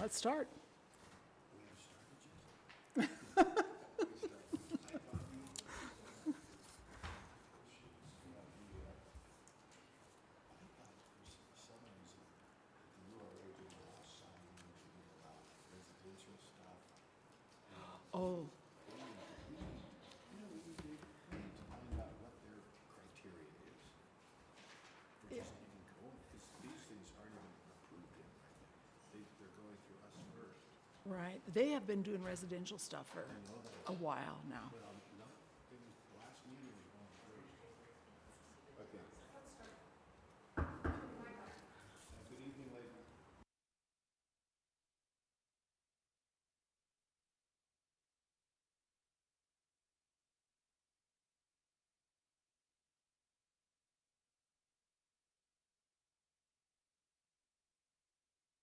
Let's start. Oh. Right. They have been doing residential stuff for a while now. Good evening, ladies.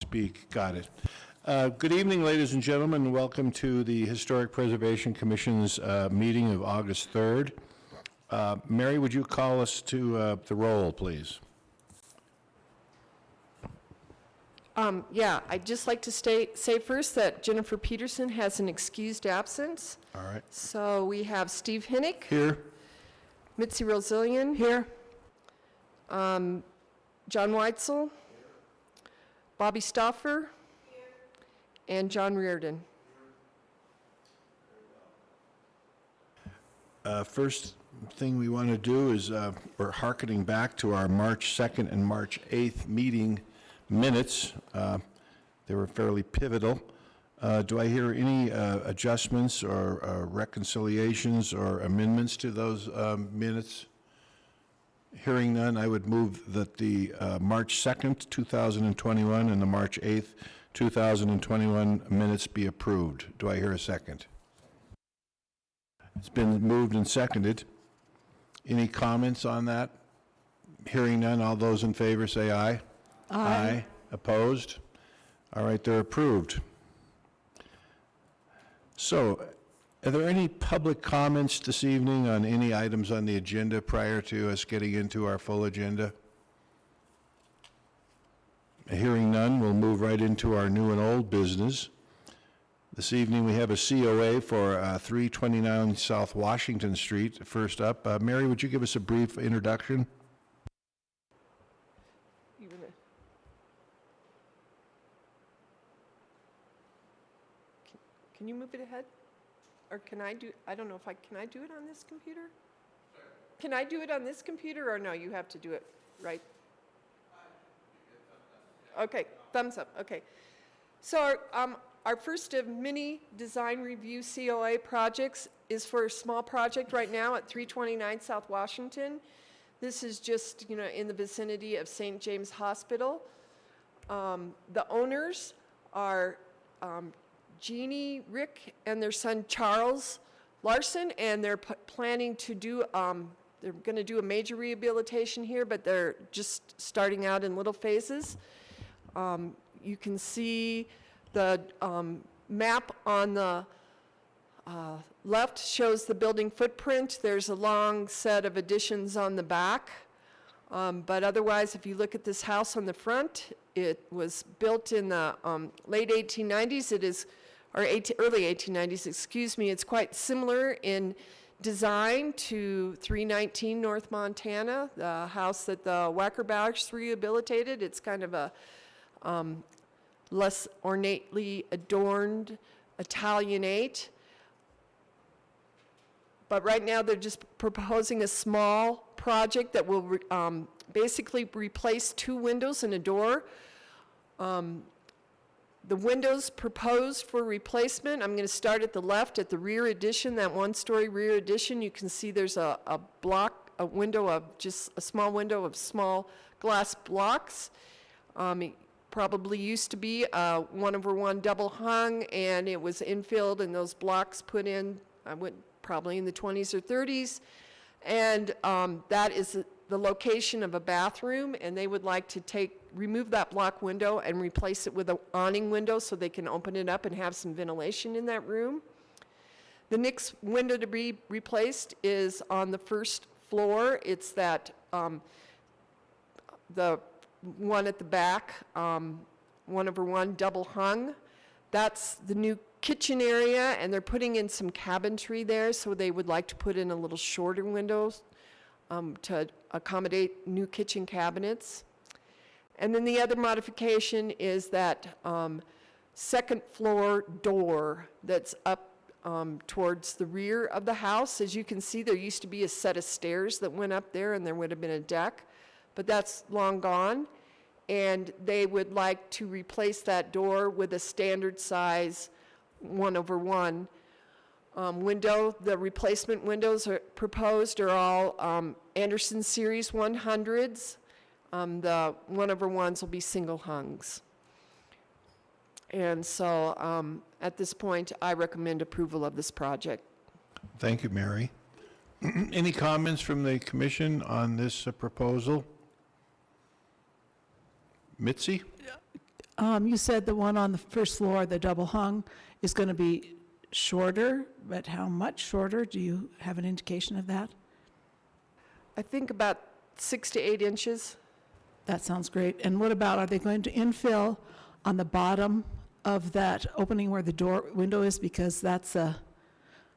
Speak. Got it. Good evening, ladies and gentlemen, and welcome to the Historic Preservation Commission's meeting of August 3rd. Mary, would you call us to the roll, please? Yeah, I'd just like to say first that Jennifer Peterson has an excused absence. All right. So we have Steve Hinnick. Here. Mitzi Rosilian. Here. John Weitzel. Bobby Stauffer. Here. And John Reardon. First thing we want to do is we're hearkening back to our March 2nd and March 8th meeting minutes. They were fairly pivotal. Do I hear any adjustments or reconciliations or amendments to those minutes? Hearing none, I would move that the March 2nd, 2021 and the March 8th, 2021 minutes be approved. Do I hear a second? It's been moved and seconded. Any comments on that? Hearing none, all those in favor say aye. Aye. Opposed? All right, they're approved. So, are there any public comments this evening on any items on the agenda prior to us getting into our full agenda? Hearing none, we'll move right into our new and old business. This evening we have a COA for 329 South Washington Street. First up, Mary, would you give us a brief introduction? Can you move it ahead? Or can I do, I don't know if can I do it on this computer? Sorry. Can I do it on this computer, or no, you have to do it, right? Okay, thumbs up, okay. So our first of mini design review COA projects is for a small project right now at 329 South Washington. This is just, in the vicinity of St. James Hospital. The owners are Jeannie, Rick, and their son Charles Larson, and they're planning to do, they're going to do a major rehabilitation here, but they're just starting out in little phases. You can see the map on the left shows the building footprint. There's a long set of additions on the back. But otherwise, if you look at this house on the front, it was built in the late 1890s. It is, or early 1890s, excuse me. It's quite similar in design to 319 North Montana, the house that the Wackerbauers rehabilitated. It's kind of a less ornately adorned Italianate. But right now they're just proposing a small project that will basically replace 2 windows and a door. The windows proposed for replacement, I'm going to start at the left at the rear addition, that 1-story rear addition. You can see there's a window of just a small window of small glass blocks. It probably used to be a 1/1 double hung, and it was infilled and those blocks put in, probably in the 20s or 30s. And that is the location of a bathroom, and they would like to remove that block window and replace it with an awning window so they can open it up and have some ventilation in that room. The next window to be replaced is on the first floor. It's that the one at the back, 1/1 double hung. That's the new kitchen area, and they're putting in some cabinetry there, so they would like to put in a little shorter windows to accommodate new kitchen cabinets. And then the other modification is that second floor door that's up towards the rear of the house. As you can see, there used to be a set of stairs that went up there, and there would have been a deck, but that's long gone. And they would like to replace that door with a standard size 1/1 window. The replacement windows are proposed are all Anderson Series 100s. The 1/1s will be single hungs. And so at this point, I recommend approval of this project. Thank you, Mary. Any comments from the commission on this proposal? Mitzi? You said the one on the first floor, the double hung, is going to be shorter, but how much shorter? Do you have an indication of that? I think about 6 to 8 inches. That sounds great. And what about, are they going to infill on the bottom of that opening where the door window is? Because that's are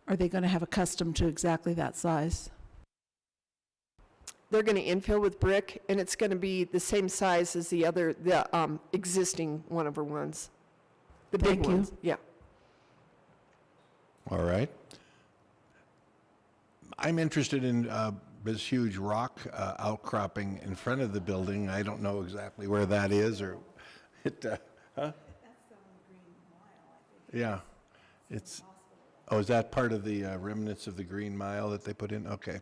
they going to have a custom to exactly that size? They're going to infill with brick, and it's going to be the same size as the existing 1/1s. The big Thank you. ones. Yeah. All right. I'm interested in this huge rock outcropping in front of the building. I don't know exactly where that is, or it, huh? That's the Green Mile, I think. Yeah. It's, oh, is that part of the remnants of the Green Mile that they put in? Okay.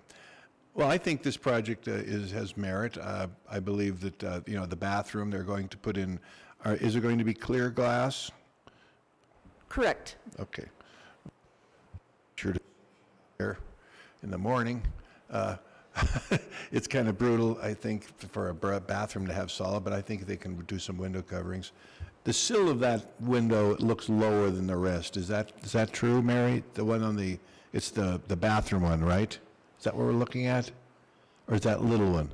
Well, I think this project has merit. I believe that, the bathroom they're going to put in, is it going to be clear glass? Correct. Okay. Sure to there in the morning. It's kind of brutal, I think, for a bathroom to have solid, but I think they can do some window coverings. The sill of that window looks lower than the rest. Is that true, Mary? The one on it's the bathroom one, right? Is that what we're looking at? Or is that little one?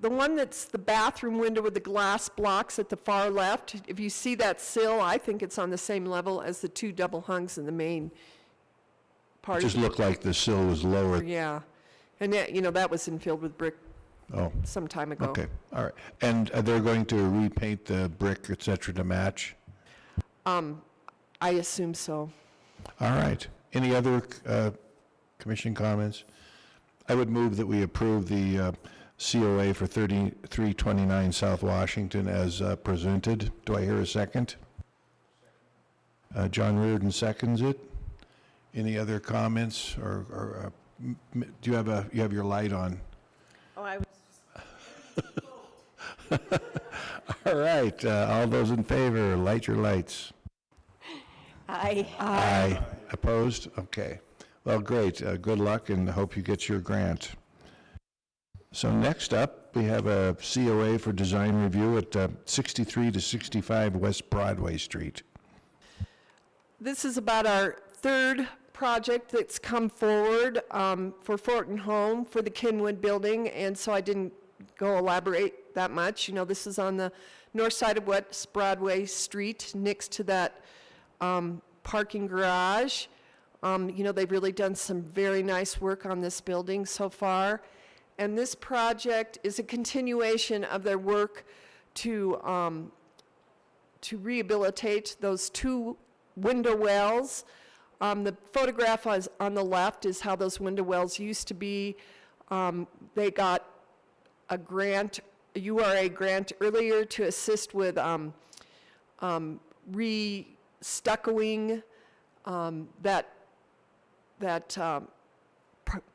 The one that's the bathroom window with the glass blocks at the far left, if you see that sill, I think it's on the same level as the 2 double hungs in the main part. It just looked like the sill was lower. Yeah. And that, that was infilled with brick Oh, some time ago. okay, all right. And they're going to repaint the brick, et cetera, to match? I assume so. All right. Any other commission comments? I would move that we approve the COA for 3329 South Washington as presented. Do I hear a second? John Reardon seconds it. Any other comments or do you have your light on? Oh, I was All right. All those in favor, light your lights. Aye. Aye. Opposed? Okay. Well, great. Good luck, and hope you get your grant. So next up, we have a COA for design review at 63 to 65 West Broadway Street. This is about our third project that's come forward for Fortin Home for the Kenwood building, and so I didn't go elaborate that much. This is on the north side of West Broadway Street, next to that parking garage. They've really done some very nice work on this building so far. And this project is a continuation of their work to rehabilitate those 2 window wells. The photograph on the left is how those window wells used to be. They got a grant, a URA grant earlier to assist with re-stuccoing that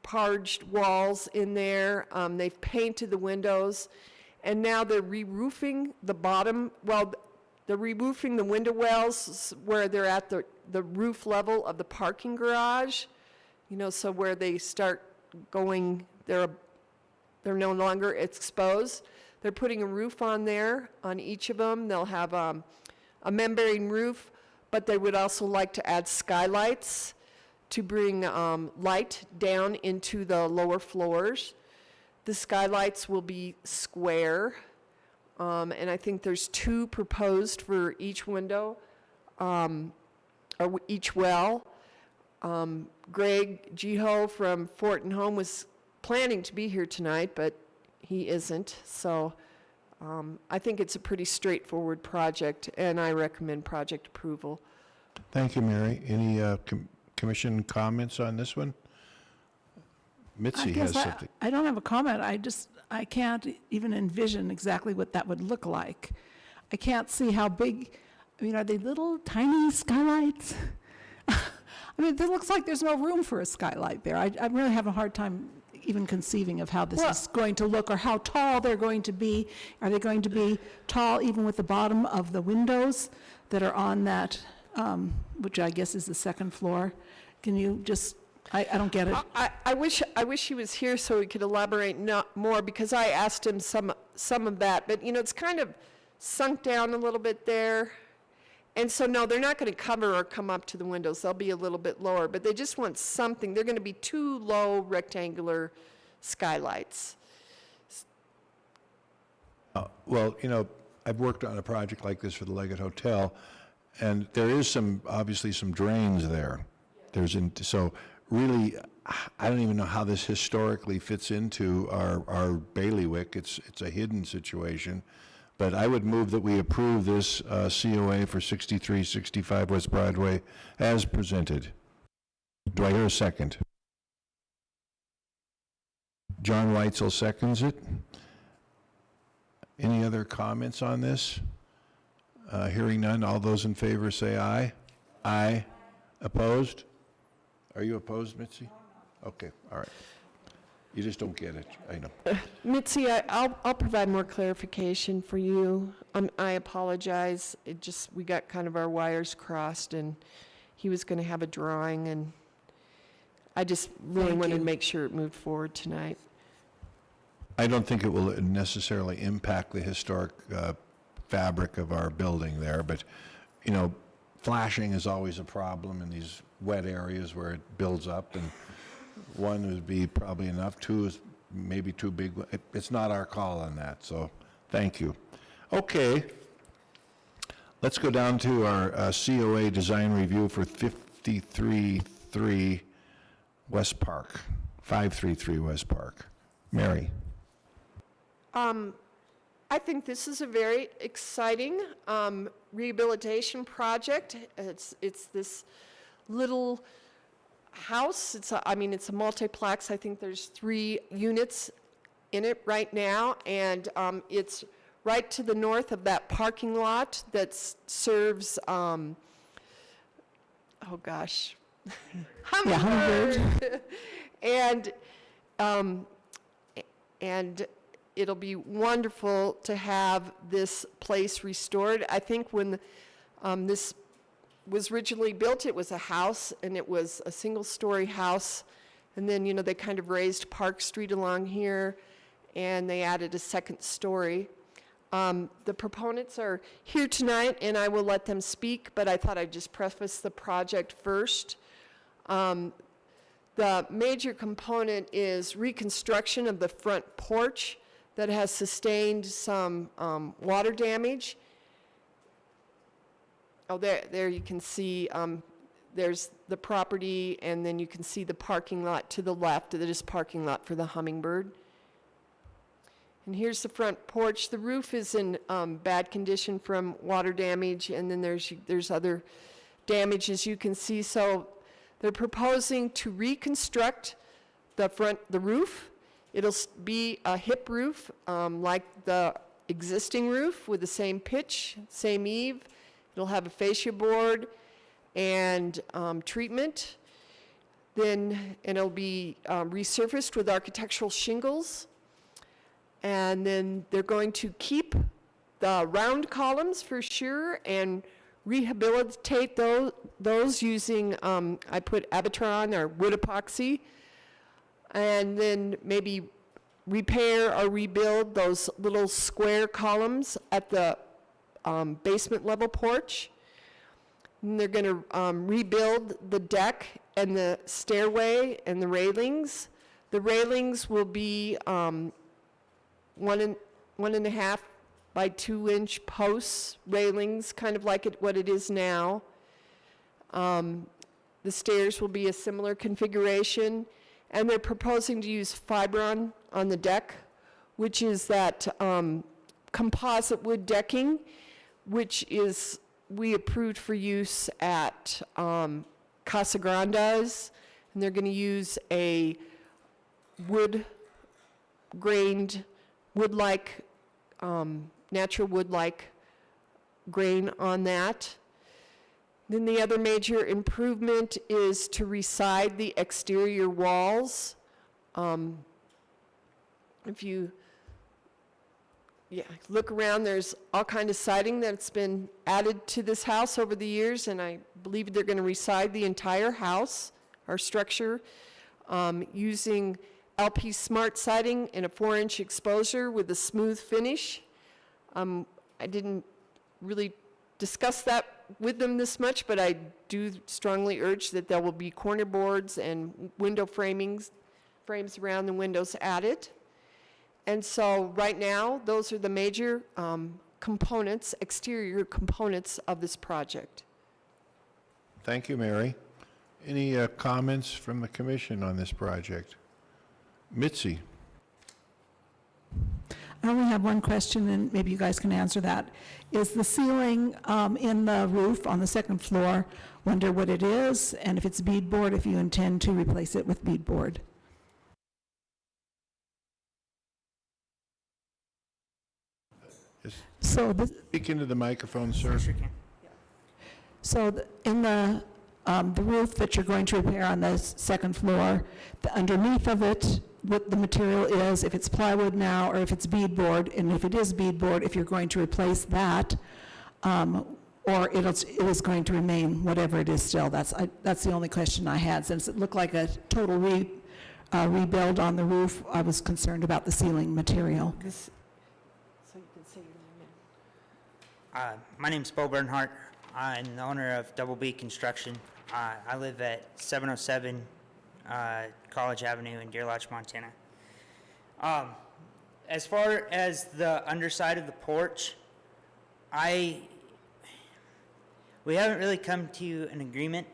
parged walls in there. They've painted the windows, and now they're re-roofing the bottom. Well, they're re-roofing the window wells where they're at the roof level of the parking garage. So where they start going, they're no longer exposed. They're putting a roof on there on each of them. They'll have a membrane roof, but they would also like to add skylights to bring light down into the lower floors. The skylights will be square. and I think there's 2 proposed for each window, or each well. Greg Geho from Fortin Home was planning to be here tonight, but he isn't, so I think it's a pretty straightforward project, and I recommend project approval. Thank you, Mary. Any commission comments on this one? Mitzi has something. I don't have a comment. I can't even envision exactly what that would look like. I can't see how big, I mean, are they little tiny skylights? I mean, it looks like there's no room for a skylight there. I'm really having a hard time even conceiving of how this is going to look or how tall they're going to be. Are they going to be tall even with the bottom of the windows that are on that, which I guess is the second floor? Can you just, I don't get it. I wish he was here so we could elaborate more, because I asked him some of that, but it's kind of sunk down a little bit there. And so, no, they're not going to cover or come up to the windows. They'll be a little bit lower, but they just want something. They're going to be 2 low rectangular skylights. Well, I've worked on a project like this for the Leggett Hotel, and there is obviously some drains there. So really, I don't even know how this historically fits into our bailiwick. It's a hidden situation. But I would move that we approve this COA for 6365 West Broadway as presented. Do I hear a second? John Weitzel seconds it. Any other comments on this? Hearing none, all those in favor say aye. Aye. Opposed? Are you opposed, Mitzi? Okay, all right. You just don't get it, I know. Mitzi, I'll provide more clarification for you. I apologize. We got kind of our wires crossed, and he was going to have a drawing, and I just really wanted to make sure it moved forward tonight. I don't think it will necessarily impact the historic fabric of our building there, but, flashing is always a problem in these wet areas where it builds up, and 1 would be probably enough, 2 is maybe too big. It's not our call on that, so thank you. Okay, let's go down to our COA design review for 533 West Park, 533 West Park. Mary. I think this is a very exciting rehabilitation project. It's this little house. It's a multiplex. I think there's 3 units in it right now, and it's right to the north of that parking lot that serves Hummingbird. And it'll be wonderful to have this place restored. I think when this was originally built, it was a house, and it was a single-story house, and then they kind of raised Park Street along here, and they added a second story. The proponents are here tonight, and I will let them speak, but I thought I'd just preface the project first. The major component is reconstruction of the front porch that has sustained some water damage. Oh, there you can see there's the property, and then you can see the parking lot to the left. That is parking lot for the Hummingbird. And here's the front porch. The roof is in bad condition from water damage, and then there's other damage, as you can see. So they're proposing to reconstruct the roof. It'll be a hip roof, like the existing roof, with the same pitch, same eave. It'll have a fascia board and treatment. And it'll be resurfaced with architectural shingles. And then they're going to keep the round columns for sure and rehabilitate those using, I put Abatron or wood epoxy, and then maybe repair or rebuild those little square columns at the basement level porch. And they're going to rebuild the deck and the stairway and the railings. The railings will be 1.5 by 2-inch posts, railings, kind of like what it is now. The stairs will be a similar configuration, and they're proposing to use Fibron on the deck, which is that composite wood decking, which is we approved for use at Casa Granda's, and they're going to use a wood-grained, wood-like, natural wood-like grain on that. Then the other major improvement is to reside the exterior walls. If you look around, there's all kind of siding that's been added to this house over the years, and I believe they're going to reside the entire house, our structure, using LP Smart siding in a 4-inch exposure with a smooth finish. I didn't really discuss that with them this much, but I do strongly urge that there will be corner boards and window frames around the windows added. And so right now, those are the major components, exterior components of this project. Thank you, Mary. Any comments from the commission on this project? Mitzi? I only have one question, and maybe you guys can answer that. Is the ceiling in the roof on the second floor, wonder what it is, and if it's beadboard, if you intend to replace it with beadboard? Yes. So Speak into the microphone, sir. Sure can. in the roof that you're going to repair on the second floor, the underneath of it, what the material is, if it's plywood now or if it's beadboard, and if it is beadboard, if you're going to replace that, or it is going to remain whatever it is still. That's the only question I had. Since it looked like a total rebuild on the roof, I was concerned about the ceiling material. So you can say your name. My name's Bo Bernhardt. I'm the owner of Double B Construction. I live at 707 College Avenue in Deer Lodge, Montana. As far as the underside of the porch, we haven't really come to an agreement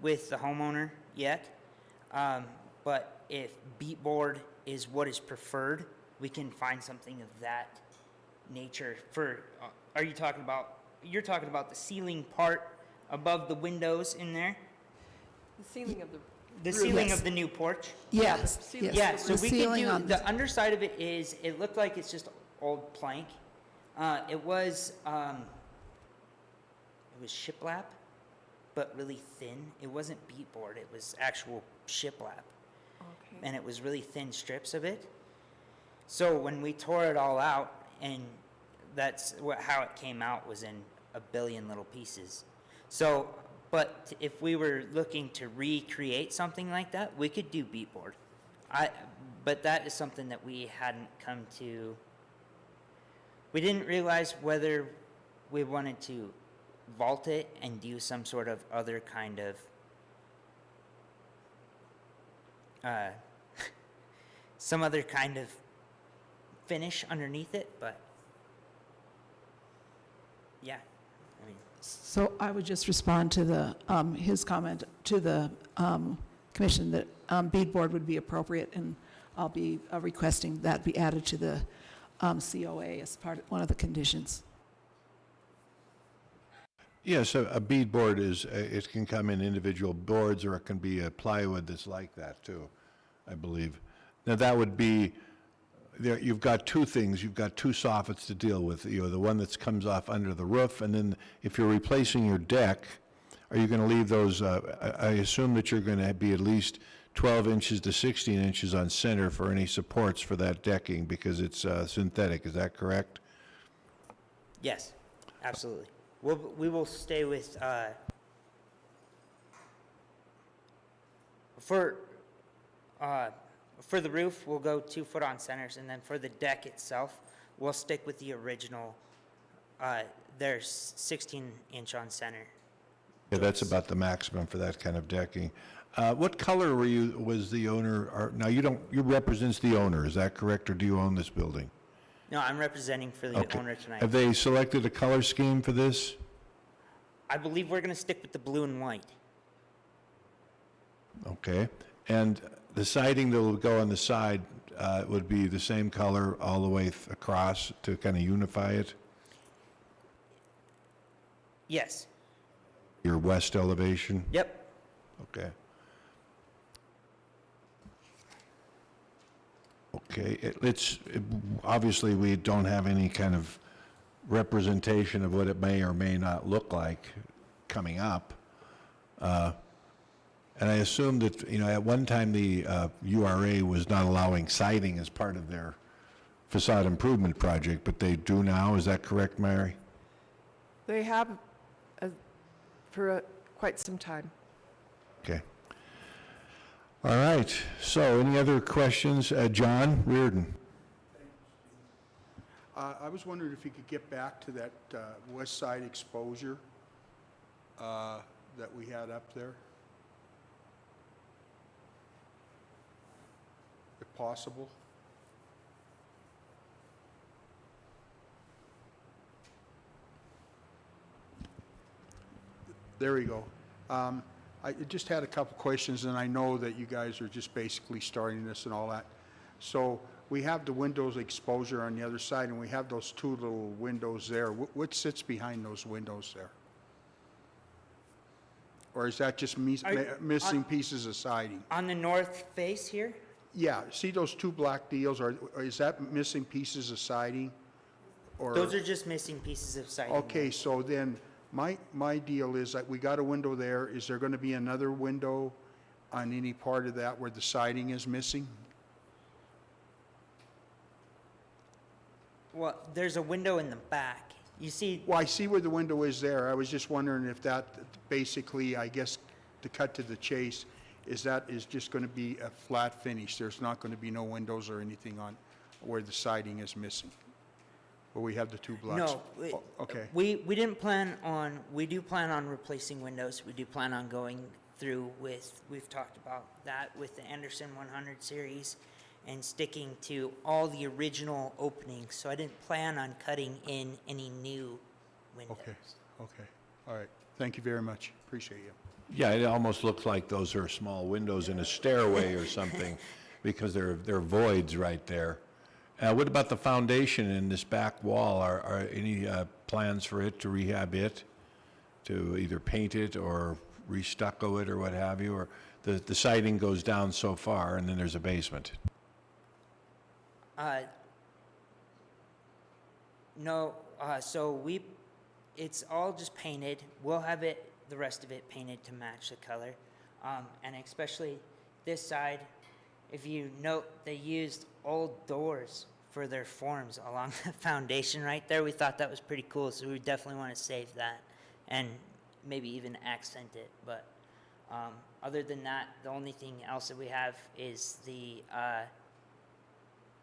with the homeowner yet, but if beadboard is what is preferred, we can find something of that nature for, you're talking about the ceiling part above the windows in there? The ceiling of the The roof. ceiling Yes. of the new porch? Yes, ceiling. yes. Yeah, so The we can ceiling do, on the underside of it is, it looked like it's just old plank. It was shiplap, but really thin. It wasn't beadboard, it was actual shiplap. Okay. And it was really thin strips of it. So when we tore it all out, and that's how it came out, was in a billion little pieces. So, but if we were looking to recreate something like that, we could do beadboard. But that is something that we hadn't come to. We didn't realize whether we wanted to vault it and do some sort of other kind of some other kind of finish underneath it, but yeah, I mean. So I would just respond to the, his comment to the commission that beadboard would be appropriate, and I'll be requesting that be added to the COA as one of the conditions. Yes, a beadboard is, it can come in individual boards, or it can be a plywood that's like that too, I believe. Now that would be, there, you've got two things, you've got two soffits to deal with, the one that comes off under the roof, and then if you're replacing your deck, are you gonna leave those, I assume that you're gonna be at least 12 inches to 16 inches on center for any supports for that decking, because it's synthetic, is that correct? Yes, absolutely. We will stay with, for the roof, we'll go 2 foot on centers, and then for the deck itself, we'll stick with the original, there's 16 inch on center. Yeah, that's about the maximum for that kind of decking. What color was the owner, or, now you represents the owner, is that correct, or do you own this building? No, I'm representing for the Okay. owner tonight. Have they selected a color scheme for this? I believe we're gonna stick with the blue and white. Okay. And the siding that will go on the side would be the same color all the way across to kind of unify it? Yes. Your west elevation? Yep. Okay. Okay, obviously, we don't have any kind of representation of what it may or may not look like coming up. And I assume that, at one time, the URA was not allowing siding as part of their facade improvement project, but they do now, is that correct, Mary? They have for quite some time. Okay. All right, so any other questions? John Reardon? I was wondering if you could get back to that west side exposure that we had up there, if possible. There we go. I just had a couple questions, and I know that you guys are just basically starting this and all that. So we have the windows exposure on the other side, and we have those two little windows there. What sits behind those windows there? Or is that just missing pieces of siding? On the north face here? Yeah, see those two black deals, or is that missing pieces of siding? Or Those are just missing pieces of siding. okay, so then my deal is that we got a window there. Is there going to be another window on any part of that where the siding is missing? Well, there's a window in the back. You see, Well, I see where the window is there. I was just wondering if that basically, I guess, to cut to the chase, is just going to be a flat finish. There's not going to be no windows or anything on where the siding is missing, where we have the two blocks. no. Oh, okay. We didn't plan on, we do plan on replacing windows. We do plan on going through with, we've talked about that with the Anderson 100 series and sticking to all the original openings. So I didn't plan on cutting in any new windows. Okay. All right. Thank you very much. Appreciate you. Yeah, it almost looks like those are small windows in a stairway or something, because they're voids right there. What about the foundation in this back wall? Are any plans for it to rehab it, to either paint it or restucco it or what have you? Or the siding goes down so far and then there's a basement? No, so it's all just painted. We'll have the rest of it painted to match the color. And especially this side, if you note, they used old doors for their forms along the foundation right there. We thought that was pretty cool, so we definitely want to save that and maybe even accent it. But other than that, the only thing else that we have is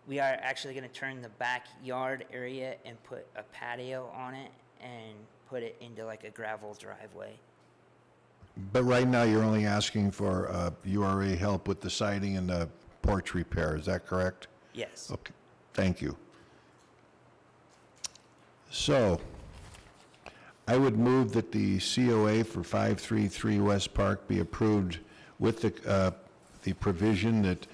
we are actually going to turn the backyard area and put a patio on it and put it into like a gravel driveway. But right now, you're only asking for URA help with the siding and the porch repair, is that correct? Yes. Okay, thank you. So, I would move that the COA for 533 West Park be approved with the provision that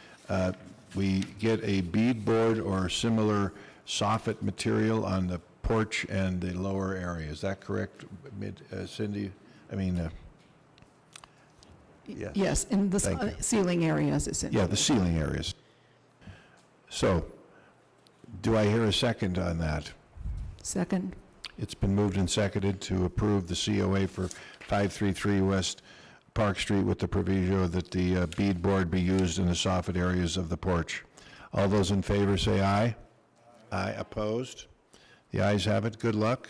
we get a beadboard or similar soffit material on the porch and the lower area. Is that correct, Cindy? Yes. Yes, in the Thank you. ceiling areas, essentially. Yeah, the ceiling areas. So, do I hear a second on that? Second. It's been moved and seconded to approve the COA for 533 West Park Street with the proviso that the beadboard be used in the soffit areas of the porch. All those in favor say aye. Aye. Opposed? The ayes have it. Good luck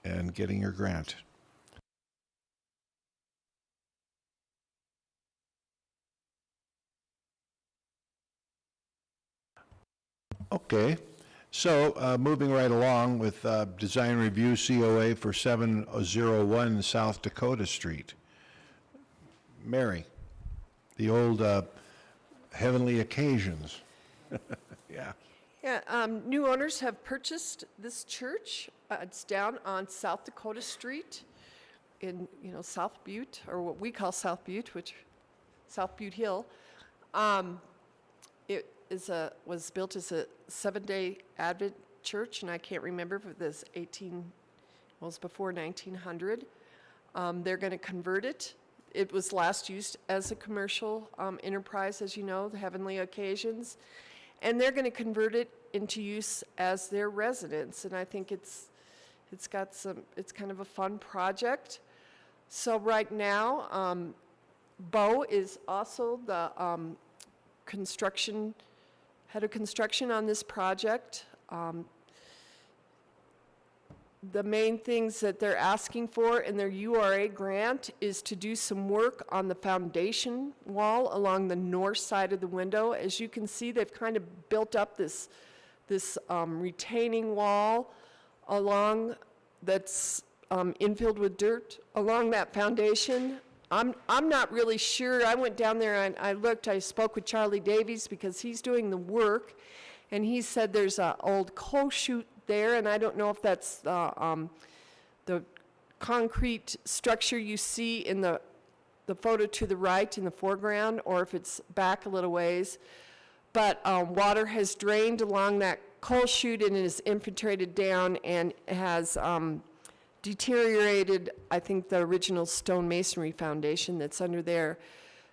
and getting your grant. Okay, so moving right along with design review COA for 701 South Dakota Street. Mary, the old heavenly occasions. Yeah. Yeah, new owners have purchased this church. It's down on South Dakota Street in, South Butte, or what we call South Butte, which, South Butte Hill. It was built as a Seventh-day Advent church, and I can't remember if it was before 1900. They're going to convert it. It was last used as a commercial enterprise, as you know, the Heavenly Occasions. And they're going to convert it into use as their residence. And I think it's kind of a fun project. So right now, Bo is also the head of construction on this project. The main things that they're asking for in their URA grant is to do some work on the foundation wall along the north side of the window. As you can see, they've kind of built up this retaining wall along that's infilled with dirt along that foundation. I'm not really sure. I went down there and I spoke with Charlie Davies because he's doing the work, and he said there's an old coal chute there, and I don't know if that's the concrete structure you see in the photo to the right in the foreground, or if it's back a little ways. But water has drained along that coal chute and is infiltrated down and has deteriorated, I think, the original stone masonry foundation that's under there.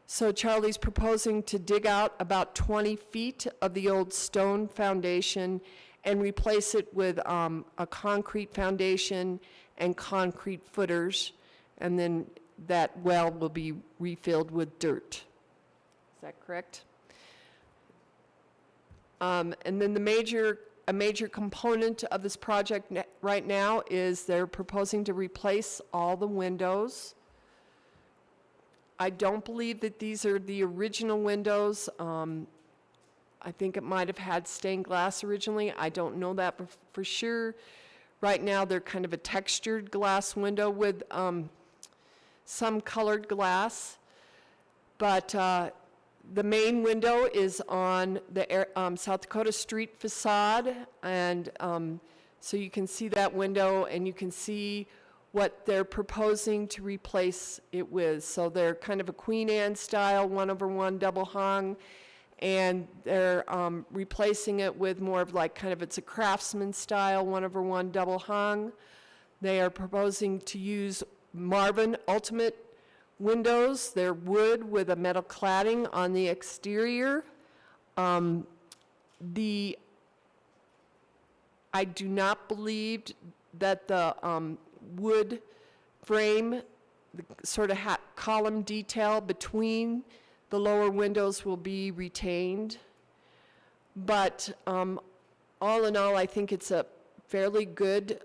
So Charlie's proposing to dig out about 20 feet of the old stone foundation and replace it with a concrete foundation and concrete footers, and then that well will be refilled with dirt. Is that correct? And then a major component of this project right now is they're proposing to replace all the windows. I don't believe that these are the original windows. I think it might have had stained glass originally. I don't know that for sure. Right now, they're kind of a textured glass window with some colored glass. But the main window is on the South Dakota Street facade. And so you can see that window, and you can see what they're proposing to replace it with. So they're kind of a Queen Anne style 1/1 double hung. And they're replacing it with more of like it's a Craftsman style 1/1 double hung. They are proposing to use Marvin Ultimate windows. They're wood with a metal cladding on the exterior. I do not believe that the wood frame, the sort of column detail between the lower windows will be retained. But all in all, I think it's a fairly good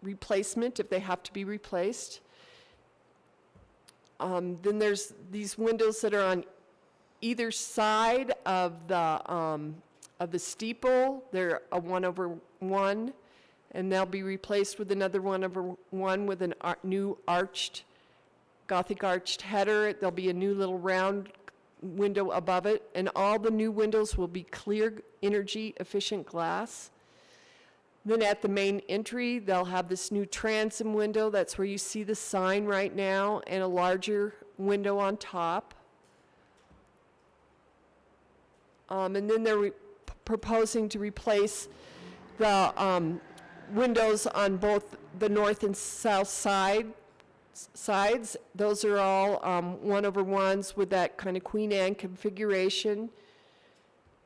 replacement if they have to be replaced. Then there's these windows that are on either side of the steeple. They're a 1/1, and they'll be replaced with another 1/1 with a new Gothic arched header. There'll be a new little round window above it, and all the new windows will be clear, energy efficient glass. Then at the main entry, they'll have this new transom window. That's where you see the sign right now, and a larger window on top. And then they're proposing to replace the windows on both the north and south sides. Those are all 1/1s with that kind of Queen Anne configuration,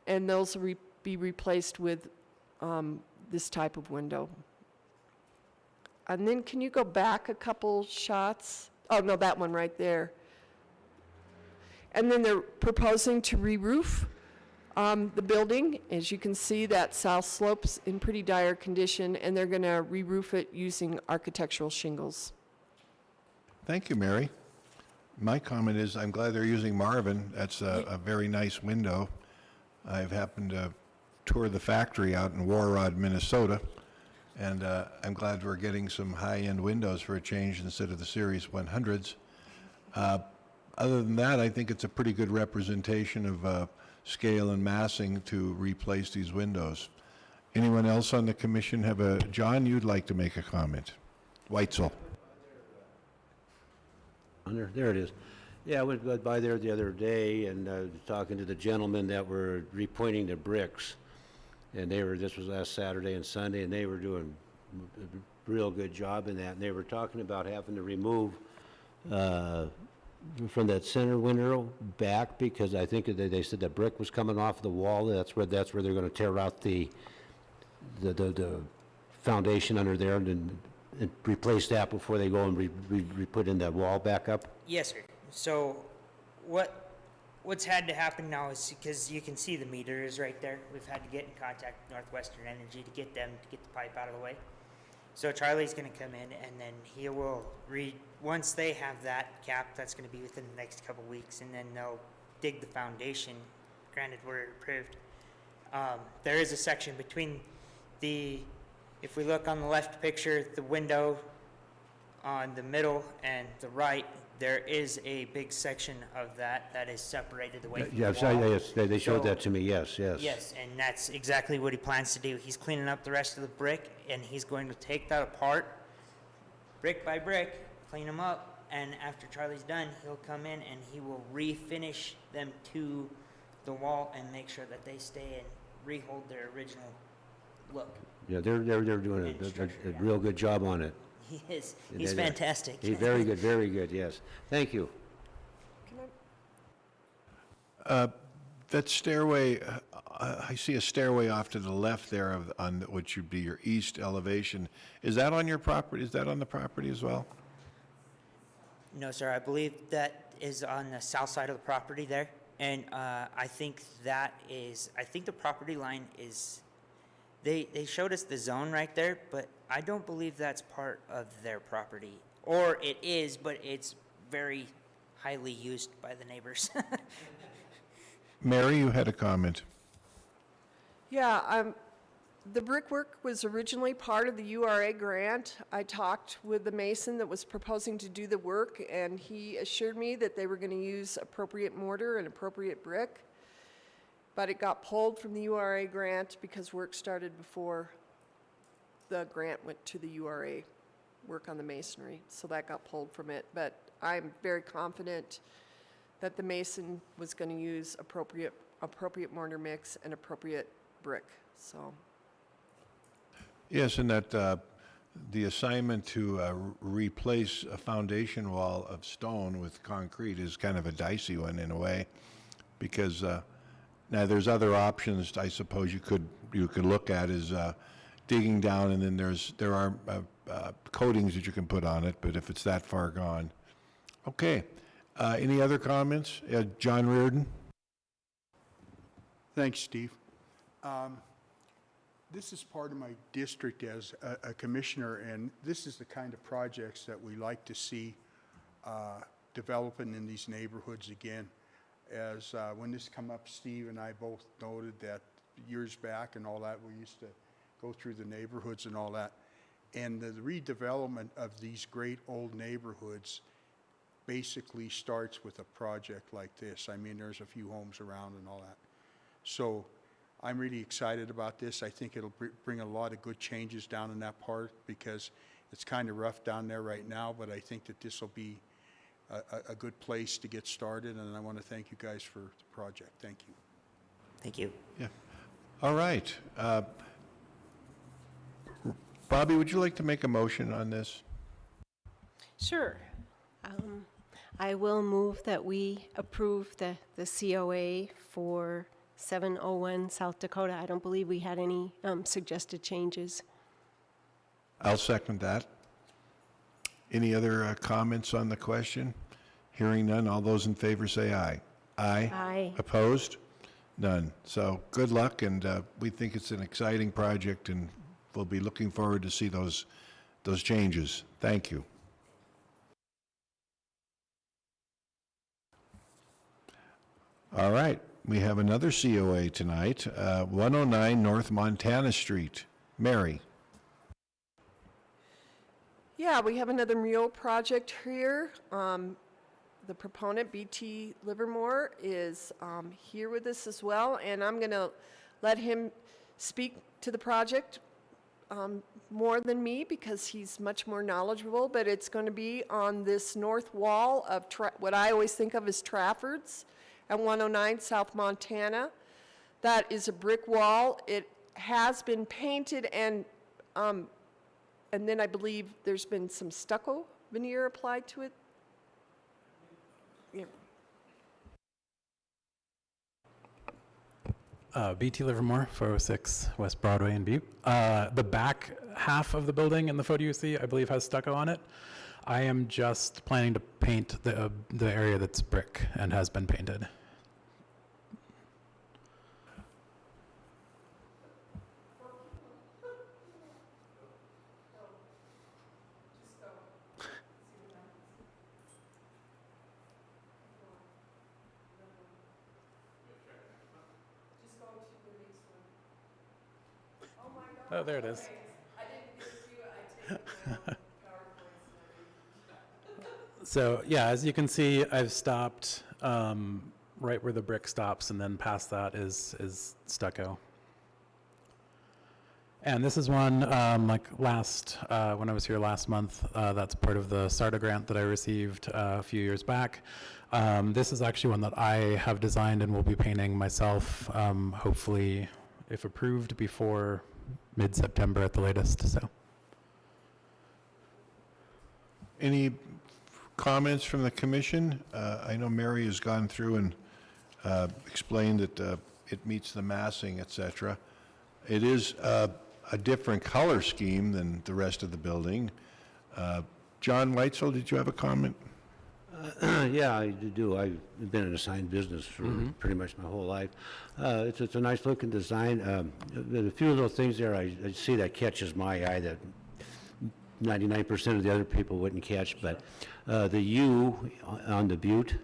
and those will be replaced with this type of window. And then can you go back a couple shots? Oh no, that one right there. And then they're proposing to re-roof the building. As you can see, that south slope's in pretty dire condition, and they're going to re-roof it using architectural shingles. Thank you, Mary. My comment is I'm glad they're using Marvin. That's a very nice window. I've happened to tour the factory out in Warrod, Minnesota, and I'm glad we're getting some high-end windows for a change instead of the Series 100s. Other than that, I think it's a pretty good representation of scale and massing to replace these windows. Anyone else on the commission have John, you'd like to make a comment? Weitzel. There it is. Yeah, I went by there the other day and talking to the gentlemen that were repointing the bricks. And this was last Saturday and Sunday, and they were doing a real good job in that. And they were talking about having to remove from that center window back, because I think they said the brick was coming off the wall. That's where they're going to tear out the foundation under there and replace that before they go and put in that wall back up. Yes, sir. So what's had to happen now is, because you can see the meters right there, we've had to get in contact with Northwestern Energy to get them to get the pipe out of the way. So Charlie's going to come in, and then he will once they have that cap, that's going to be within the next couple weeks, and then they'll dig the foundation. Granted, we're approved. There is a section between if we look on the left picture, the window on the middle and the right, there is a big section of that is separated away from the wall. Yes, they showed that to me, yes. Yes, and that's exactly what he plans to do. He's cleaning up the rest of the brick, and he's going to take that apart, brick by brick, clean them up, and after Charlie's done, he'll come in and he will refinish them to the wall and make sure that they stay and rehold their original look. Yeah, they're doing a real good job on it. He is. He's fantastic. He's very good, yes. Thank you. Can That stairway, I see a stairway off to the left there on what should be your east elevation. Is that on your property? Is that on the property as well? No, sir, I believe that is on the south side of the property there. And I think the property line is, they showed us the zone right there, but I don't believe that's part of their property. Or it is, but it's very highly used by the neighbors. Mary, you had a comment. Yeah, the brickwork was originally part of the URA grant. I talked with the mason that was proposing to do the work, and he assured me that they were going to use appropriate mortar and appropriate brick. But it got pulled from the URA grant because work started before the grant went to the URA, work on the masonry. So that got pulled from it. But I'm very confident that the mason was going to use appropriate mortar mix and appropriate brick, so. Yes, and that the assignment to replace a foundation wall of stone with concrete is kind of a dicey one in a way, because now there's other options I suppose you could look at, is digging down, and then there are coatings that you can put on it, but if it's that far gone. Okay, any other comments? John Reardon? Thanks, Steve. This is part of my district as a commissioner, and this is the kind of projects that we like to see developing in these neighborhoods again. As when this come up, Steve and I both noted that years back and all that, we used to go through the neighborhoods and all that. And the redevelopment of these great old neighborhoods basically starts with a project like this. I mean, there's a few homes around and all that. So I'm really excited about this. I think it'll bring a lot of good changes down in that part, because it's kind of rough down there right now, but I think that this will be a good place to get started, and I want to thank you guys for the project. Thank you. Thank you. Yeah. All right. Bobby, would you like to make a motion on this? Sure. I will move that we approve the COA for 701 South Dakota. I don't believe we had any suggested changes. I'll second that. Any other comments on the question? Hearing none, all those in favor say aye. Aye. Aye. Opposed? None. So good luck, and we think it's an exciting project, and we'll be looking forward to see those changes. Thank you. All right, we have another COA tonight, 109 North Montana Street. Mary. Yeah, we have another mural project here. the proponent, BT Livermore, is here with us as well, and I'm going to let him speak to the project more than me because he's much more knowledgeable, but it's going to be on this north wall of what I always think of as Trafford's at 109 South Montana. That is a brick wall. It has been painted, and then I believe there's been some stucco veneer applied to it. Yeah. BT Livermore, 406 West Broadway in Butte. The back half of the building in the photo you see, I believe, has stucco on it. I am just planning to paint the area that's brick and has been painted. Oh, there it is. So, yeah, as you can see, I've stopped right where the brick stops, and then past that is stucco. And this is one, like when I was here last month, that's part of the SARTA grant that I received a few years back. This is actually one that I have designed and will be painting myself, hopefully, if approved, before mid-September at the latest, so. Any comments from the commission? I know Mary has gone through and explained that it meets the massing, et cetera. It is a different color scheme than the rest of the building. John Weitzel, did you have a comment? Yeah, I do. I've been in the sign business for pretty much my whole life. It's a nice looking design. There's a few little things there I see that catches my eye that 99% of the other people wouldn't catch, but the U on the Butte,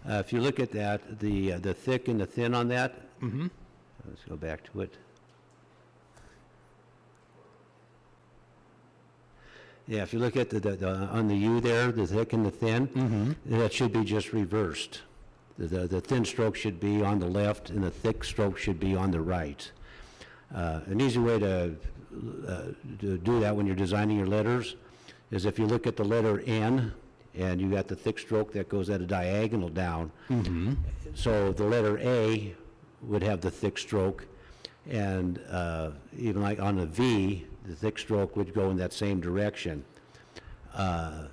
if you look at that, the thick and the thin on that, let's go back to it. Yeah, if you look at on the U there, the thick and the thin, that should be just reversed. The thin stroke should be on the left, and the thick stroke should be on the right. An easy way to do that when you're designing your letters is if you look at the letter N, and you got the thick stroke that goes at a diagonal down. So the letter A would have the thick stroke, and even like on the V, the thick stroke would go in that same direction. And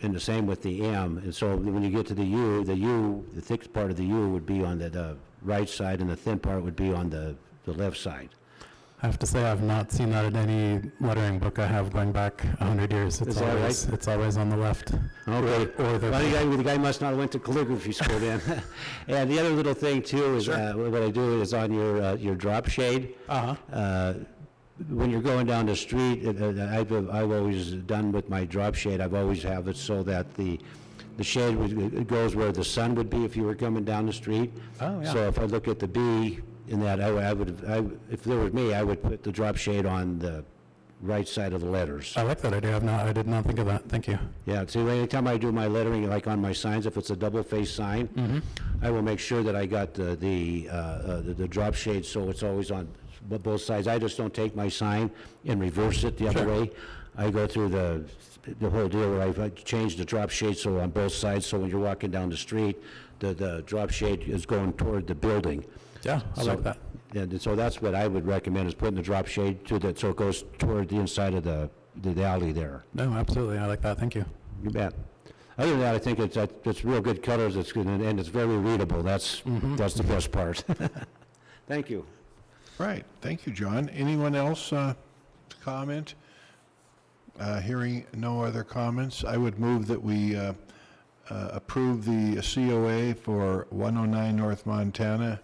the same with the M. And so when you get to the U, the thick part of the U would be on the right side, and the thin part would be on the left side. I have to say I've not seen that in any lettering book I have going back 100 years. Is that right? It's always on the left. Okay. Or the Well, the guy must not have went to calligraphy school then. And the other little thing too is what I do is on your drop shade. When you're going down the street, I've always done with my drop shade. I've always have it so that the shade it goes where the sun would be if you were coming down the street. Oh, yeah. So if I look at the B in that, if there was me, I would put the drop shade on the right side of the letters. I like that idea. I did not think of that. Thank you. Yeah, see, anytime I do my lettering, like on my signs, if it's a double-faced sign, I will make sure that I got the drop shade so it's always on both sides. I just don't take my sign and reverse it the other way. I go through the whole deal where I've changed the drop shade so on both sides, so when you're walking down the street, the drop shade is going toward the building. Yeah, I like that. And so that's what I would recommend, is putting the drop shade to that, so it goes toward the inside of the alley there. No, absolutely. I like that. Thank you. You bet. Other than that, I think it's real good colors, it's good, and it's very readable. That's the best part. Thank you. Right, thank you, John. Anyone else comment? Hearing no other comments, I would move that we approve the COA for 109 North Montana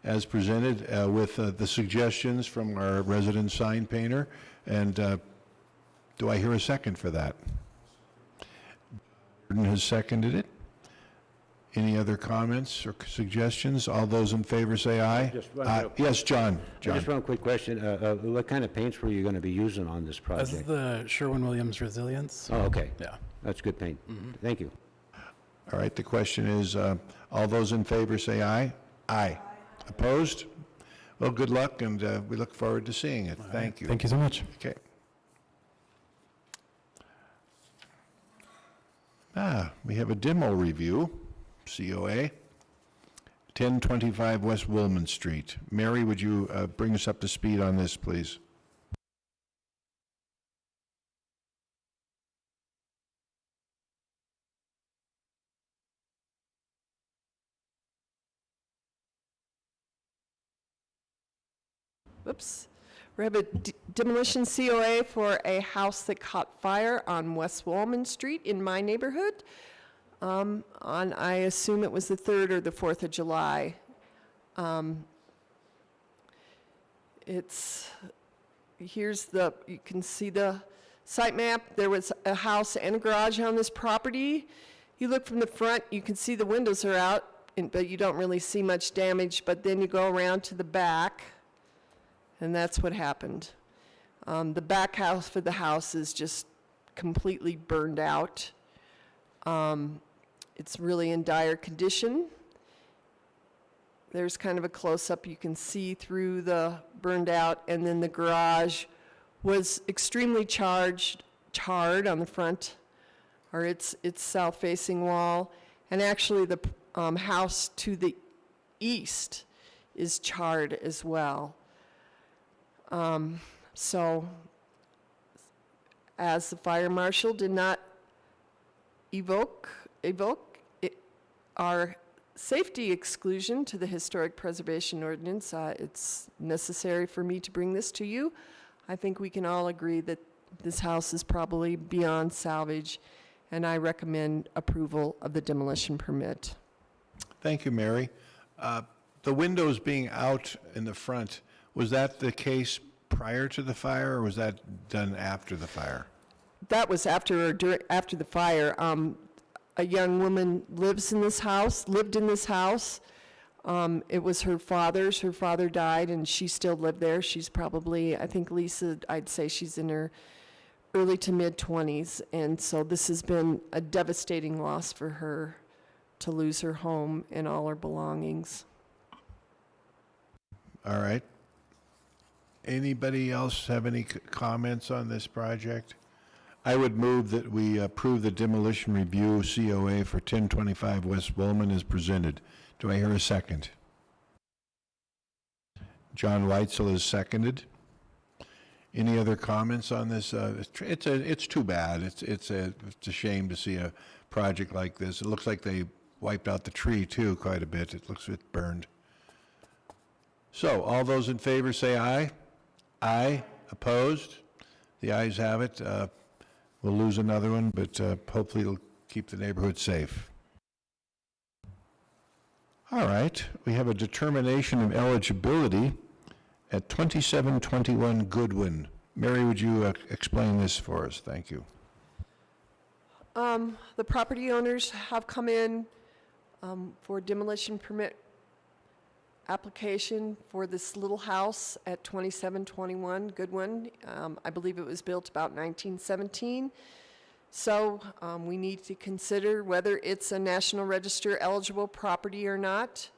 as presented with the suggestions from our resident sign painter. And do I hear a second for that? Jordan has seconded it. Any other comments or suggestions? All those in favor say aye. Just one Yes, John. Just one quick question. What kind of paints were you going to be using on this This is project? the Sherwin-Williams Resilience. Oh, okay. Yeah. That's good paint. Thank you. All right, the question is, all those in favor say aye. Aye. Opposed? Well, good luck, and we look forward to seeing it. Thank you. Thank you so much. Okay. We have a demo review, COA, 1025 West Willman Street. Mary, would you bring us up to speed on this, please? Oops. We have a demolition COA for a house that caught fire on West Willman Street in my neighborhood. I assume it was the 3rd or the 4th of July. You can see the site map. There was a house and a garage on this property. You look from the front, you can see the windows are out, but you don't really see much damage. But then you go around to the back, and that's what happened. The back house for the house is just completely burned out. It's really in dire condition. There's kind of a close-up. You can see through the burned out, and then the garage was extremely charred on the front, or its south-facing wall. And actually, the house to the east is charred as well. So, as the fire marshal did not evoke our safety exclusion to the historic preservation ordinance, it's necessary for me to bring this to you. I think we can all agree that this house is probably beyond salvage, and I recommend approval of the demolition permit. Thank you, Mary. The windows being out in the front, was that the case prior to the fire, or was that done after the fire? That was after the fire. A young woman lived in this house. It was her father's. Her father died, and she still lived there. She's probably, I think Lisa, I'd say she's in her early to mid-20s, and so this has been a devastating loss for her to lose her home and all her belongings. All right. Anybody else have any comments on this project? I would move that we approve the demolition review COA for 1025 West Willman as presented. Do I hear a second? John Weitzel is seconded. Any other comments on this? It's too bad. It's a shame to see a project like this. It looks like they wiped out the tree too quite a bit. It looks it burned. So all those in favor say aye. Aye. Opposed? The ayes have it. We'll lose another one, but hopefully it'll keep the neighborhood safe. All right, we have a determination of eligibility at 2721 Goodwin. Mary, would you explain this for us? Thank you. The property owners have come in for demolition permit application for this little house at 2721 Goodwin. I believe it was built about 1917. So we need to consider whether it's a National Register eligible property or not.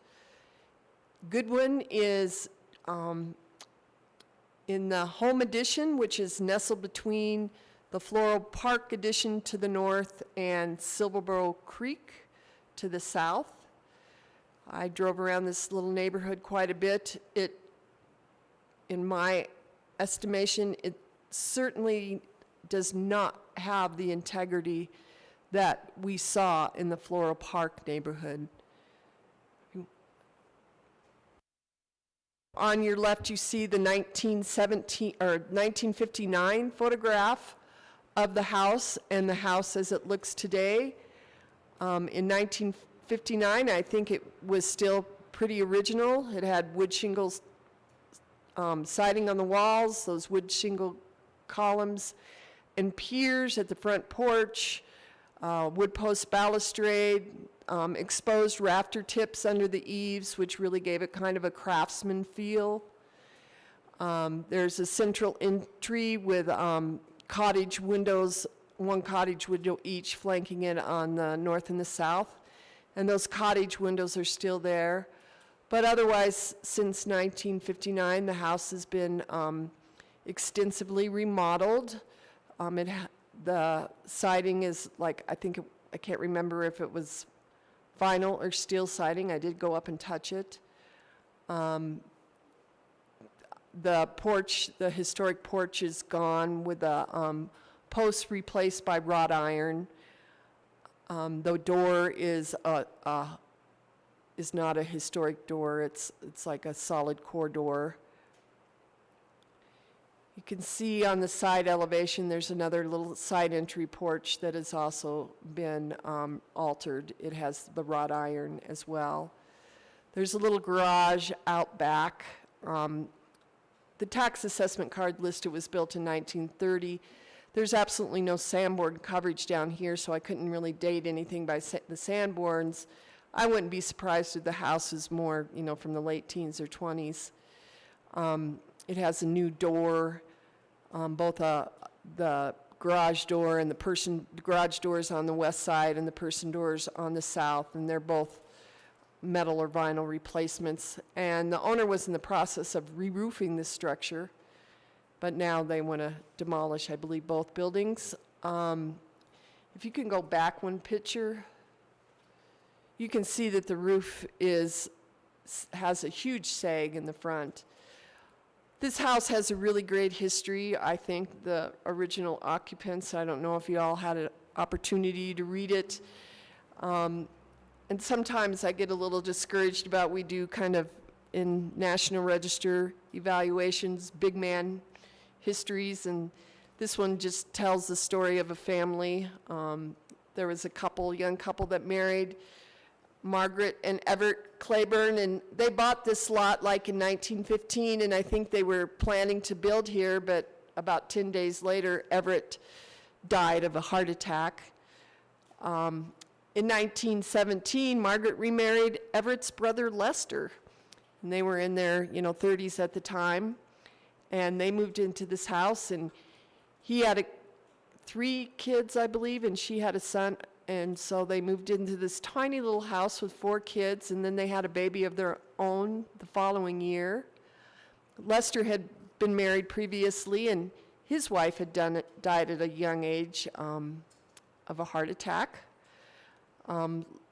Goodwin is in the home addition, which is nestled between the Floral Park addition to the north and Silverboro Creek to the south. I drove around this little neighborhood quite a bit. In my estimation, it certainly does not have the integrity that we saw in the Floral Park neighborhood. On your left, you see the 1959 photograph of the house and the house as it looks today. In 1959, I think it was still pretty original. It had wood shingles siding on the walls, those wood shingle columns and piers at the front porch, wood post balustrade, exposed rafter tips under the eaves, which really gave it kind of a craftsman feel. There's a central entry with cottage windows, one cottage window each flanking it on the north and the south. And those cottage windows are still there. But otherwise, since 1959, the house has been extensively remodeled. The siding is like, I can't remember if it was vinyl or steel siding. I did go up and touch it. The porch, the historic porch is gone with the posts replaced by wrought iron. The door is not a historic door. It's like a solid core door. You can see on the side elevation, there's another little side entry porch that has also been altered. It has the wrought iron as well. There's a little garage out back. The tax assessment card list, it was built in 1930. There's absolutely no sandboard coverage down here, so I couldn't really date anything by the sandboards. I wouldn't be surprised if the house is more, from the late teens or 20s. It has a new door, both the garage door and the garage doors on the west side and the person doors on the south, and they're both metal or vinyl replacements. And the owner was in the process of re-roofing this structure, but now they want to demolish, I believe, both buildings. If you can go back one picture, you can see that the roof has a huge sag in the front. This house has a really great history. I think the original occupants, I don't know if you all had an opportunity to read it. And sometimes I get a little discouraged about, we do kind of in National Register evaluations, big man histories, and this one just tells the story of a family. There was a young couple that married, Margaret and Everett Claiborne, and they bought this lot like in 1915, and I think they were planning to build here, but about 10 days later, Everett died of a heart attack. In 1917, Margaret remarried Everett's brother Lester, and they were in their 30s at the time, and they moved into this house, and he had 3 kids, I believe, and she had a son, and so they moved into this tiny little house with 4 kids, and then they had a baby of their own the following year. Lester had been married previously, and his wife had died at a young age of a heart attack.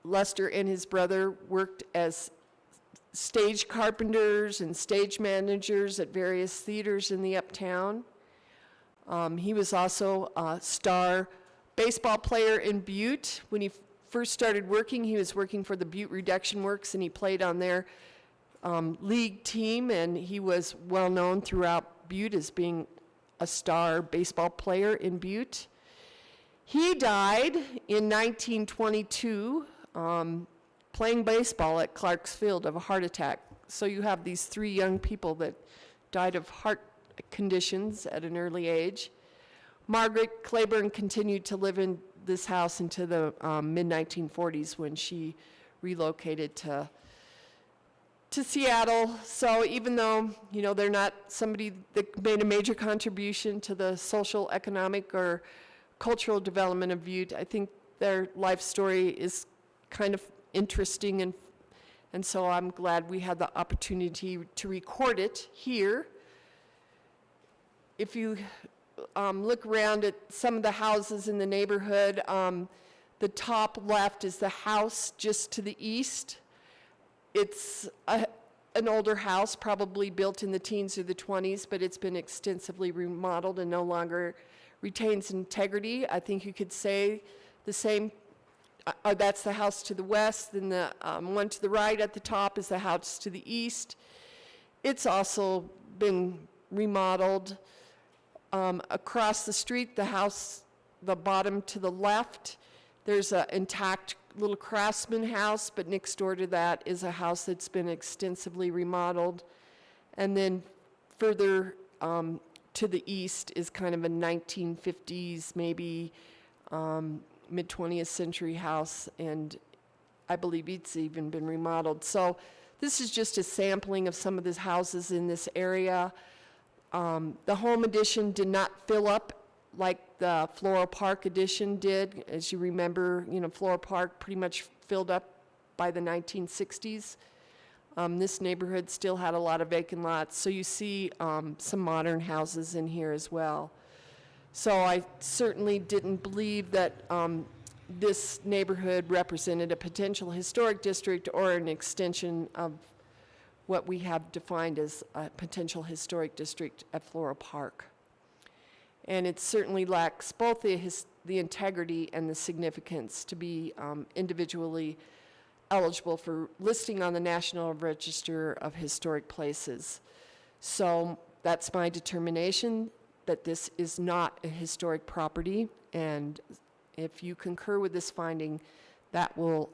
Lester and his brother worked as stage carpenters and stage managers at various theaters in the uptown. He was also a star baseball player in Butte. When he first started working, he was working for the Butte Reduction Works, and he played on their league team, and he was well known throughout Butte as being a star baseball player in Butte. He died in 1922 playing baseball at Clark's Field of a heart attack. So you have these 3 young people that died of heart conditions at an early age. Margaret Claiborne continued to live in this house into the mid-1940s when she relocated to Seattle. So even though, they're not somebody that made a major contribution to the social, economic, or cultural development of Butte, I think their life story is kind of interesting, and so I'm glad we had the opportunity to record it here. If you look around at some of the houses in the neighborhood, the top left is the house just to the east. It's an older house, probably built in the teens or the 20s, but it's been extensively remodeled and no longer retains integrity. I think you could say the same. That's the house to the west, and the one to the right at the top is the house to the east. It's also been remodeled. Across the street, the house, the bottom to the left, there's an intact little craftsman house, but next door to that is a house that's been extensively remodeled. And then further to the east is kind of a 1950s, maybe mid-20th century house, and I believe it's even been remodeled. So this is just a sampling of some of the houses in this area. The home addition did not fill up like the Floral Park addition did. As you remember, Floral Park pretty much filled up by the 1960s. This neighborhood still had a lot of vacant lots, so you see some modern houses in here as well. So I certainly didn't believe that this neighborhood represented a potential historic district or an extension of what we have defined as a potential historic district at Floral Park. And it certainly lacks both the integrity and the significance to be individually eligible for listing on the National Register of Historic Places. So that's my determination, that this is not a historic property, and if you concur with this finding, that will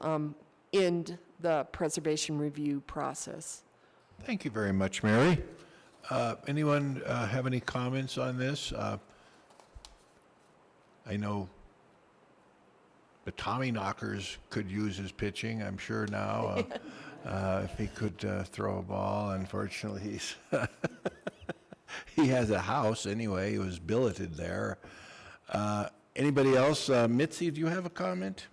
end the preservation review process. Thank you very much, Mary. Anyone have any comments on this? I know the Tommy Knockers could use his pitching, I'm sure now, if he could throw a ball. Unfortunately, he's he has a house anyway. He was billeted there. Anybody else? Mitzi, do you have a comment?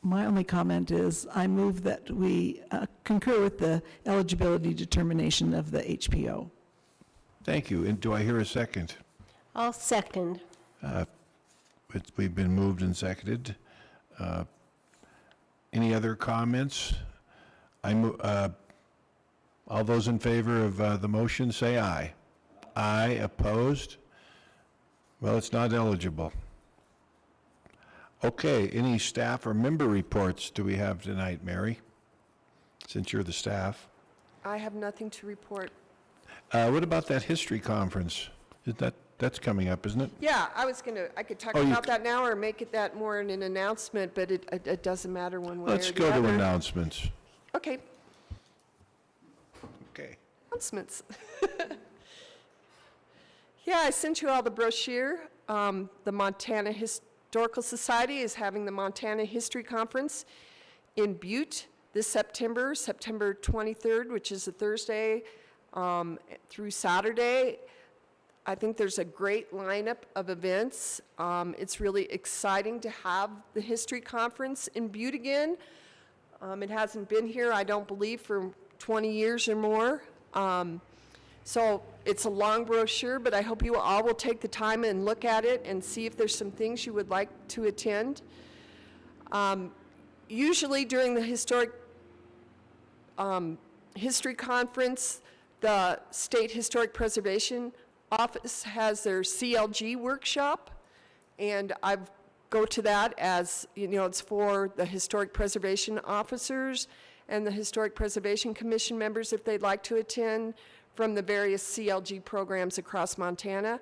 My only comment is I move that we concur with the eligibility determination of the HPO. Thank you. And do I hear a second? I'll second. We've been moved and seconded. Any other comments? All those in favor of the motion, say aye. Aye. Opposed? Well, it's not eligible. Okay, any staff or member reports do we have tonight, Mary? Since you're the staff. I have nothing to report. What about that history conference? That's coming up, isn't it? Yeah, I could talk about that now or make it that more in an announcement, but it doesn't matter one way or the Let's other. go to announcements. Okay, Okay. announcements. Yeah, I sent you all the brochure. The Montana Historical Society is having the Montana History Conference in Butte this September 23rd, which is a Thursday, through Saturday. I think there's a great lineup of events. It's really exciting to have the History Conference in Butte again. It hasn't been here, I don't believe, for 20 years or more. So it's a long brochure, but I hope you all will take the time and look at it and see if there's some things you would like to attend. Usually during the History Conference, the State Historic Preservation Office has their CLG workshop, and I go to that as, it's for the historic preservation officers and the Historic Preservation Commission members if they'd like to attend from the various CLG programs across Montana.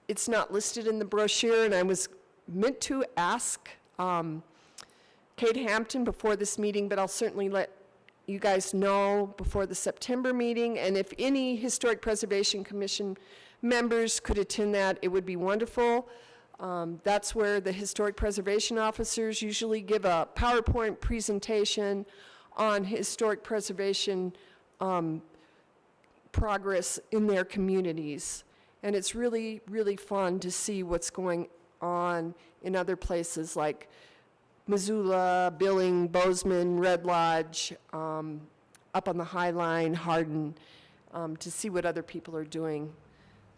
It's not listed in the brochure, and I was meant to ask Kate Hampton before this meeting, but I'll certainly let you guys know before the September meeting, and if any Historic Preservation Commission members could attend that, it would be wonderful. That's where the historic preservation officers usually give a PowerPoint presentation on historic preservation progress in their communities. And it's really, really fun to see what's going on in other places like Missoula, Billing, Bozeman, Red Lodge, up on the High Line, Hardin, to see what other people are doing.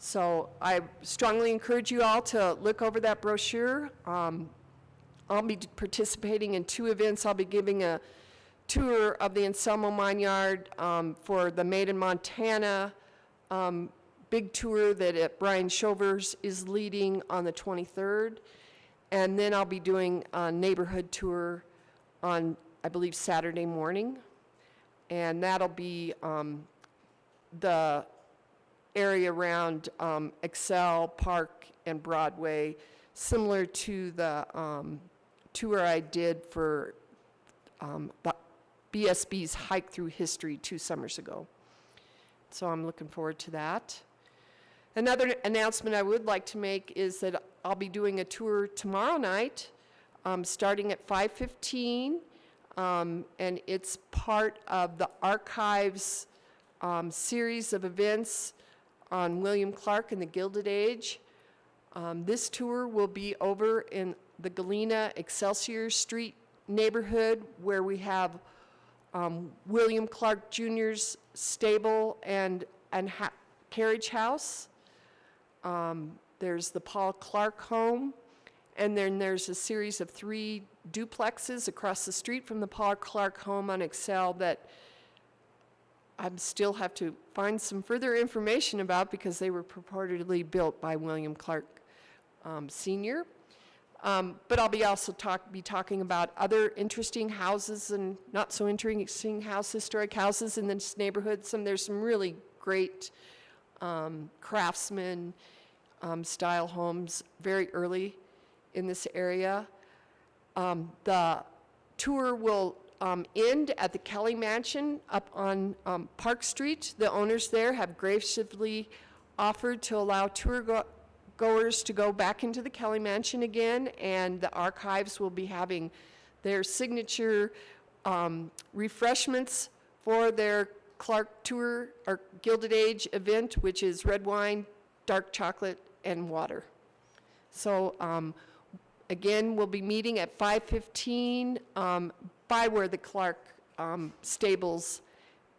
So I strongly encourage you all to look over that brochure. I'll be participating in 2 events. I'll be giving a tour of the Anselmo Mine Yard for the Made in Montana big tour that Brian Shovers is leading on the 23rd. And then I'll be doing a neighborhood tour on, I believe, Saturday morning. And that'll be the area around Excel, Park, and Broadway, similar to the tour I did for BSB's Hike Through History 2 summers ago. So I'm looking forward to that. Another announcement I would like to make is that I'll be doing a tour tomorrow night, starting at 5:15, and it's part of the Archives series of events on William Clark and the Gilded Age. This tour will be over in the Galena Excelsior Street neighborhood where we have William Clark Jr.'s stable and carriage house. There's the Paul Clark home, and then there's a series of 3 duplexes across the street from the Paul Clark home on Excel that I still have to find some further information about because they were purportedly built by William Clark Sr. But I'll be also be talking about other interesting houses and not so interesting historic houses in this neighborhood. There's some really great craftsman style homes very early in this area. The tour will end at the Kelly Mansion up on Park Street. The owners there have graciously offered to allow goers to go back into the Kelly Mansion again, and the archives will be having their signature refreshments for their Clark Tour or Gilded Age event, which is red wine, dark chocolate, and water. So again, we'll be meeting at 5:15 by where the Clark stables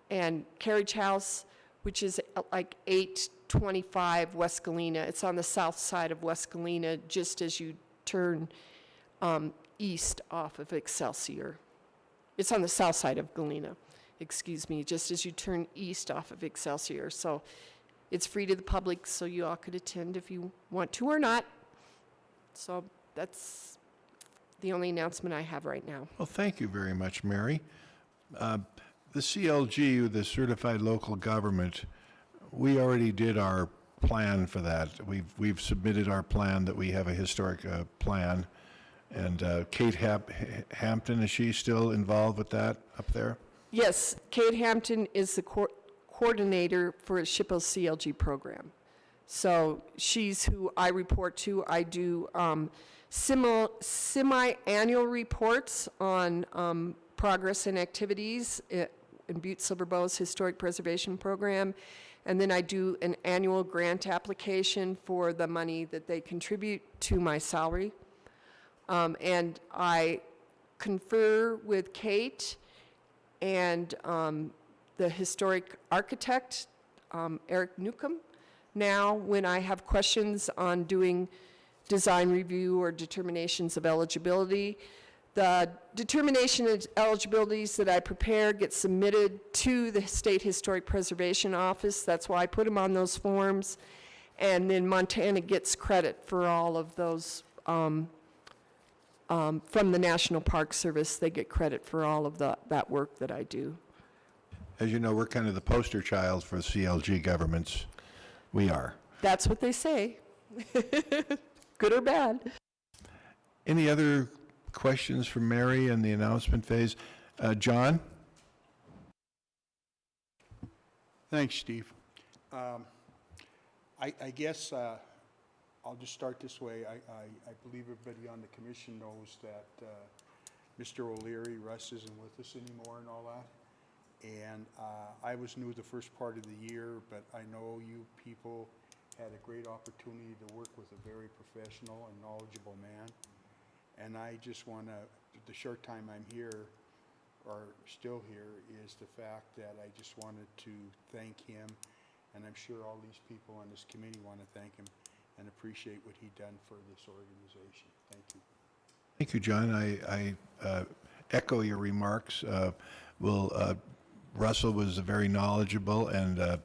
and carriage house, which is like 825 West Galena. It's on the south side of West Galena, just as you turn east off of Excelsior. It's on the south side of Galena, excuse me, just as you turn east off of Excelsior. So it's free to the public, so you all could attend if you want to or not. So that's the only announcement I have right now. Well, thank you very much, Mary. The CLG, the Certified Local Government, we already did our plan for that. We've submitted our plan that we have a historic plan. And Kate Hampton, is she still involved with that up there? Yes, Kate Hampton is the coordinator for SHPO's CLG program. So she's who I report to. I do semi-annual reports on progress and activities in Butte-Silver Historic Preservation Program. And then I do an annual grant application for the money that they contribute to my salary. And I confer with Kate and the historic architect, Eric Newcomb, now when I have questions on doing design review or determinations of eligibility. The determination of eligibilities that I prepare get submitted to the State Historic Preservation Office. That's why I put them on those forms. And then Montana gets credit for all of those. From the National Park Service, they get credit for all of that work that I do. As you know, we're kind of the poster child for CLG governments. We are. That's what they say, good or bad. Any other questions for Mary in the announcement phase? John? Thanks, Steve. I guess I'll just start this way. I believe everybody on the commission knows that Mr. O'Leary, Russ, isn't with us anymore and all that. And I was new the first part of the year, but I know you people had a great opportunity to work with a very professional and knowledgeable man. And I just want to, the short time I'm here, or still here, is the fact that I just wanted to thank him, and I'm sure all these people on this committee want to thank him and appreciate what he done for this organization. Thank you. Thank you, John. I echo your remarks. Russell was a very knowledgeable and a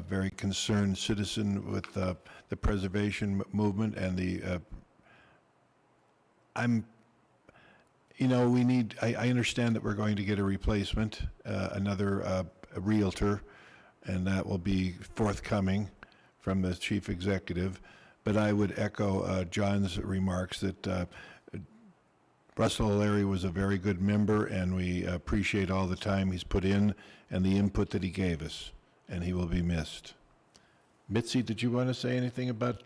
very concerned citizen with the preservation movement and the I understand that we're going to get a replacement, another a realtor, and that will be forthcoming from the chief executive. But I would echo John's remarks that Russell O'Leary was a very good member, and we appreciate all the time he's put in and the input that he gave us, and he will be missed. Mitzi, did you want to say anything about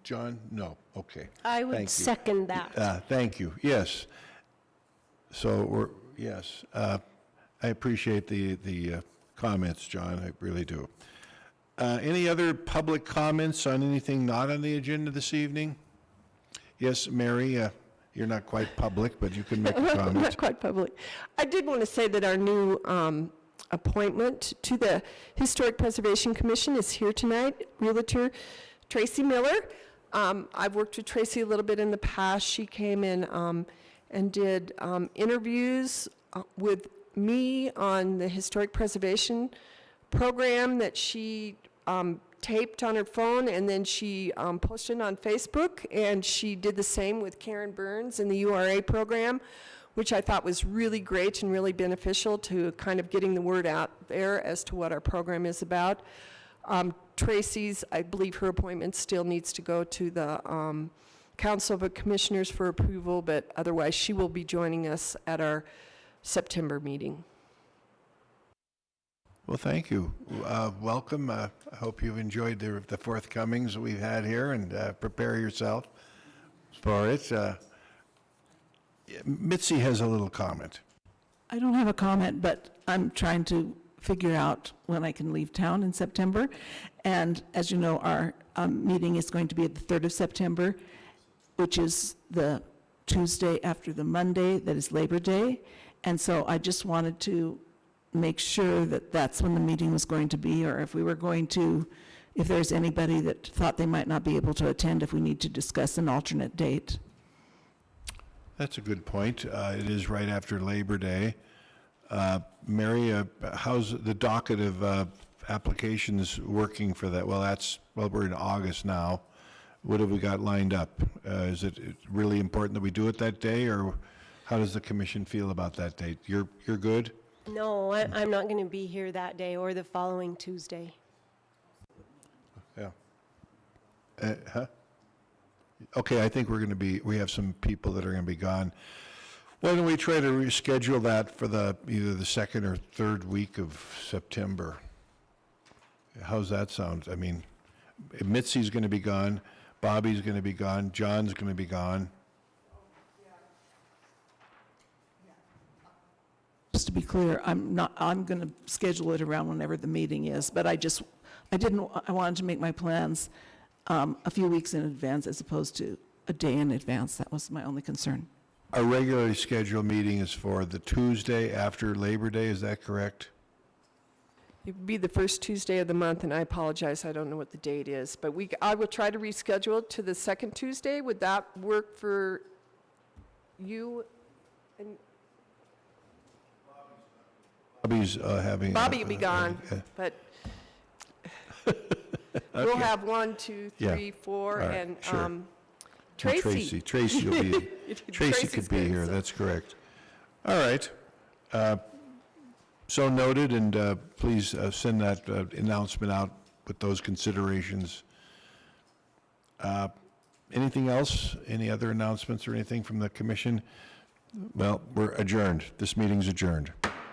John? No. Okay. I Thank would you. second that. Thank you. Yes. So yes. I appreciate the comments, John. I really do. Any other public comments on anything not on the agenda this evening? Yes, Mary, you're not quite public, but you can make a comment. Not quite public. I did want to say that our new appointment to the Historic Preservation Commission is here tonight, Realtor Tracy Miller. I've worked with Tracy a little bit in the past. She came in and did interviews with me on the Historic Preservation program that she taped on her phone, and then she posted on Facebook, and she did the same with Karen Burns in the URA program, which I thought was really great and really beneficial to kind of getting the word out there as to what our program is about. Tracy's, I believe her appointment still needs to go to the Council of Commissioners for approval, but otherwise she will be joining us at our September meeting. Well, thank you. Welcome. I hope you've enjoyed the forthcomings we've had here, and prepare yourself for it. Mitzi has a little comment. I don't have a comment, but I'm trying to figure out when I can leave town in September. And as you know, our meeting is going to be at the 3rd of September, which is the Tuesday after the Monday that is Labor Day. And so I just wanted to make sure that that's when the meeting was going to be, or if we were going to, if there's anybody that thought they might not be able to attend, if we need to discuss an alternate date. That's a good point. It is right after Labor Day. Mary, how's the docket of applications working for that? Well, we're in August now. What have we got lined up? Is it really important that we do it that day, or how does the commission feel about that date? You're good? No, I'm not going to be here that day or the following Tuesday. Yeah. Okay, I think we have some people that are going to be gone. Why don't we try to reschedule that for either the 2nd or 3rd week of September? How's that sound? I mean, Mitzi's going to be gone, Bobby's going to be gone, John's going to be gone. Just to be clear, I'm going to schedule it around whenever the meeting is, but I wanted to make my plans a few weeks in advance as opposed to a day in advance. That was my only concern. Our regularly scheduled meeting is for the Tuesday after Labor Day, is that correct? It would be the first Tuesday of the month, and I apologize, I don't know what the date is, but I will try to reschedule it to the 2nd Tuesday. Would that work for you? And Bobby's having... Bobby will be gone, but we'll Okay. have 1, 2, 3, Yeah. 4, All right, and sure. Tracy. Tracy will be, Tracy Tracy's could be good, here, so- that's correct. All right. So noted, and please send that announcement out with those considerations. Anything else? Any other announcements or anything from the commission? Well, we're adjourned. This meeting's adjourned.